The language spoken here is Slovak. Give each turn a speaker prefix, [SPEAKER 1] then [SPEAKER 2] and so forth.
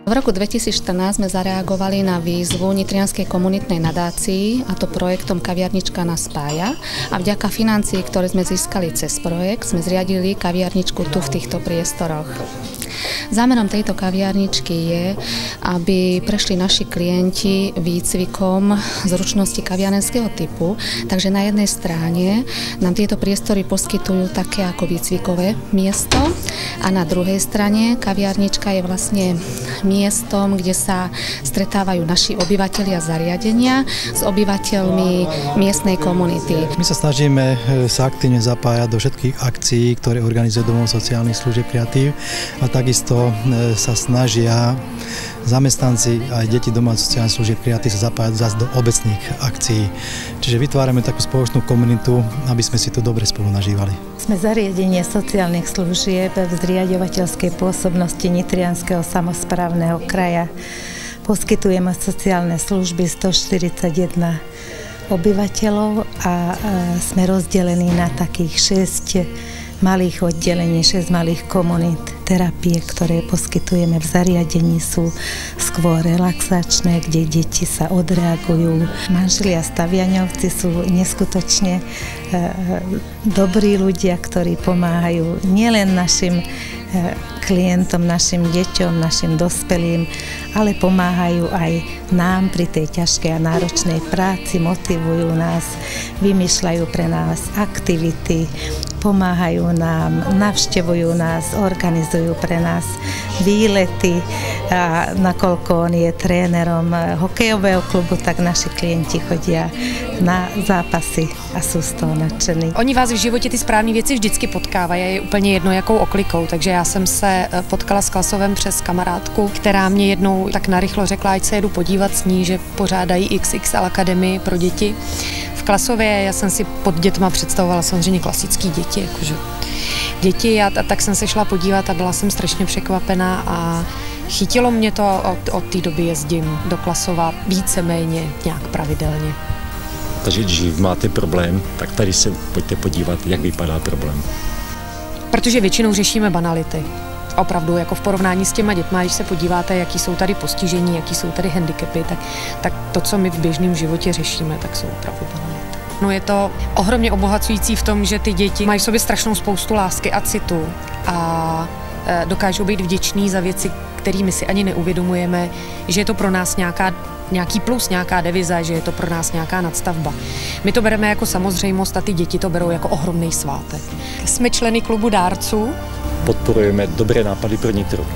[SPEAKER 1] V roku 2014 sme zareagovali na výzvu Nitrianskej komunitnej nadácii, a to projektom Kaviarnička nás spája. A vďaka financií, ktoré sme získali cez projekt, sme zriadili kaviarničku tu v týchto priestoroch. Zámerom tejto kaviarničky je, aby prešli naši klienti výcvikom zručnosti kaviarenského typu. Takže na jednej strane nám tieto priestory poskytujú také ako výcvikové miesto a na druhej strane kaviarnička je vlastne miestom, kde sa stretávajú naši obyvatelia zariadenia s obyvateľmi miestnej komunity.
[SPEAKER 2] My sa snažíme sa aktívne zapájať do všetkých akcií, ktoré organizuje Domov sociálnych služieb Kreatív, a takisto sa snažia zamestnanci aj deti Domov sociálnych služieb Kreatív sa zapájať zase do obecných akcií. Čiže vytvárame takú spoločnú komunitu, aby sme si tu dobre spolu nažívali.
[SPEAKER 3] Sme zariadenie sociálnych služieb v zriaďovateľskej pôsobnosti Nitrianskeho samosprávneho kraja. Poskytujeme sociálne služby 141 obyvateľov a sme rozdelení na takých 6 malých oddelení, 6 malých komunít. Terapie, ktoré poskytujeme v zariadení, sú skôr relaxačné, kde deti sa odreagujú. Manželia Staviaňovci sú neskutočne dobrí ľudia, ktorí pomáhajú nielen našim klientom, našim deťom, našim dospelým, ale pomáhajú aj nám pri tej ťažkej a náročnej práci, motivujú nás, vymýšľajú pre nás aktivity, pomáhajú nám, navštevujú nás, organizujú pre nás výlety, a nakoľko on je trénerom hokejového klubu, tak naši klienti chodia na zápasy a sú z toho nadšení.
[SPEAKER 4] Oni vás v životě ty správné věci vždycky potkávají, je úplně jedno jakou oklikou, takže já jsem se potkala s Klasovem přes kamarádku, která mě jednou tak narychlo řekla, ať se jedu podívat s ní, že pořádají XXL akademii pro děti. V Klasově já jsem si pod dětma představovala samozřejmě klasický děti, jakože děti, a tak jsem se šla podívat a byla jsem strašně překvapená a chytilo mě to, od té doby jezdím do Klasova víceméně nějak pravidelně.
[SPEAKER 5] Takže když máte problém, tak tady se pojďte podívat, jak vypadá problém.
[SPEAKER 4] Protože většinou řešíme banality. Opravdu, jako v porovnání s těma dětma, když se podíváte, jaký jsou tady postižení, jaký jsou tady handicapy, tak to, co my v běžném životě řešíme, tak jsou opravdu banality. No, je to ohromně obohacující v tom, že ty děti mají v sobě strašnou spoustu lásky a citu a dokážou být vděční za věci, kterými si ani neuvědomujeme, že je to pro nás nějaký plus, nějaká deviza, že je to pro nás nějaká nadstavba. My to bereme jako samozřejmost a ty děti to berou jako ohromný svátek. Jsme členy klubu dárců.
[SPEAKER 5] Podporujeme dobré nápady pro Nitro.